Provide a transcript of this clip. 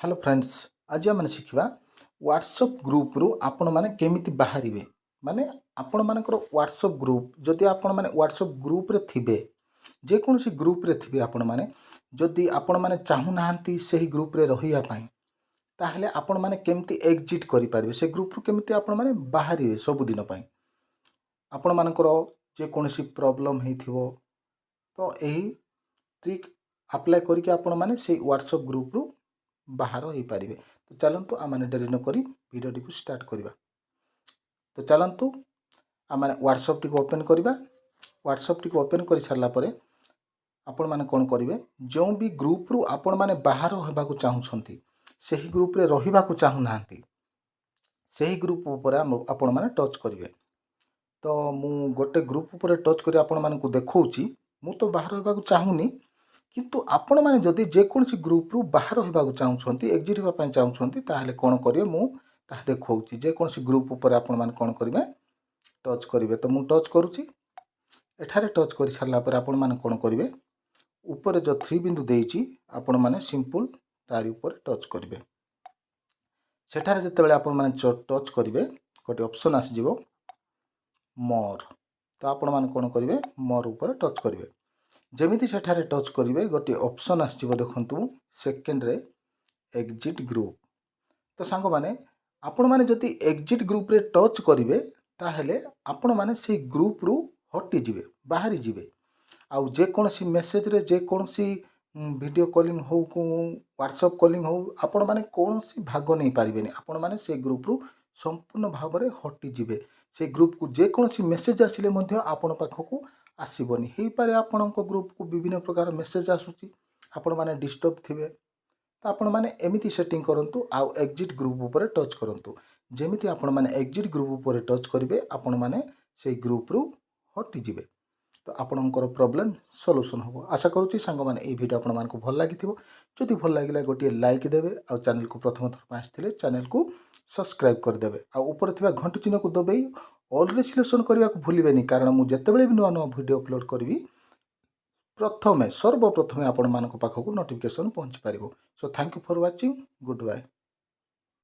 Hello friends, आज आम शिखा WhatsApp group रु आपण मैंने केमिति बाहर माने आपण मानकर व्हाट्सएप ग्रुप जदि आपण मैंने व्हाट्सएप ग्रुप रे थिबे जेकोसी ग्रुप रे थिबे आपण मैंने जदि आपण मैंने चाहूना से ग्रुप रे रहिया पई ताहले आपण मैंने केमिति एग्जिट करि पारिबे से ग्रुप रु केमिति आपण मैंने बाहर सब दिन पई आपण मानकर जेकोसी प्रॉब्लम हेथिबो तो यही ट्रिक अप्लाई करके आपण मैंने से व्हाट्सएप ग्रुप रु बाहर हो पारे। तो चलतु आम डेरी नक भिडियो को स्टार्ट करवा। तो चलतु आम व्हाट्सएप टी ओपन करवा। व्हाट्सएप टी ओपन कर सारापर आपण मैंने कौन करेंगे जो भी ग्रुप रु आपण मैंने बाहर होगा चाहते से ग्रुप रे रहा चाहूना से ग्रुप उपर आपण मैंने टच करेंगे। तो मु गोटे ग्रुप उपर टच कर आपण मानक देखौची मु तो बाहर होगा चाहूनी किंतु आपण मैंने जदि जेकोसी ग्रुप रु बाहर होगा चाहते एक्जिट होगापी चाहते ताहले कौन करेंगे मु देखा जेकोसी ग्रुप उपर आपण मैंने कौन करेंगे टच करेंगे। तो मुझे टच करुच्ची एठारे टच कर सारापर आपण मैंने कौन करेंगे ऊपर जो 3 बिंदु देइछि आपण मैंने सिंपल तारी ऊपर टच करेंगे। सेठारे जितेबाला आपण मैंने टच करेंगे गोटे ऑप्शन आसीजिवो मोर। तो आपण मैंने कौन करेंगे मोर ऊपर टच करेंगे। जमीती सेठारे टच करेंगे गोटे ऑप्शन आसो देखु सेकेंड रे एग्जिट ग्रुप। तो सांग माने आपण माने जदि एग्जिट ग्रुप रे टच करेंगे ताहले आपण माने से ग्रुप रु हटि जिवे बाहरी जिवे आउ जेकोसी मेसेज रे जेकोसी वीडियो कॉलिंग हो व्हाट्सएप कॉलिंग हो आपण माने कोनोसी भाग नहीं पारिबेनी। आपण माने से ग्रुप रु संपूर्ण भाव में हटि जिवे से ग्रुप को जेकोसी मेसेज आसिले मध्य आपण पाखकू आसबनी हो पारे आपण ग्रुप को विभिन्न प्रकार मेसेज आसूची आपण माने डिस्टर्ब थिबे। तो आपण माने एमिति सेटिंग करंतु आउ एग्जिट ग्रुप ऊपर टच करंतु जेमिति आपण माने एग्जिट ग्रुप ऊपर टच करिवे आपण माने से ग्रुप रु हटि जिवे। तो आपणकर प्रॉब्लम सॉल्यूशन हो। आशा करूँ सांग मैंने ये वीडियो आपण मानक भल लगी जदि भल लगे गोटे लाइक देवे आ चैनल को प्रथम थर आसते चैनल को सब्सक्राइब करदे आ ऊपर थिबा घंटी चिन्ह को दबाई ऑल रे सिलेक्शन करने को भूलें कारण मुझे जितेबाला भी नुआ नुआ वीडियो अपलोड करी प्रथमे सर्वप्रथमे आपण मानक पाखक नोटिफिकेशन पहुँची पार। So thank you for watching good bye.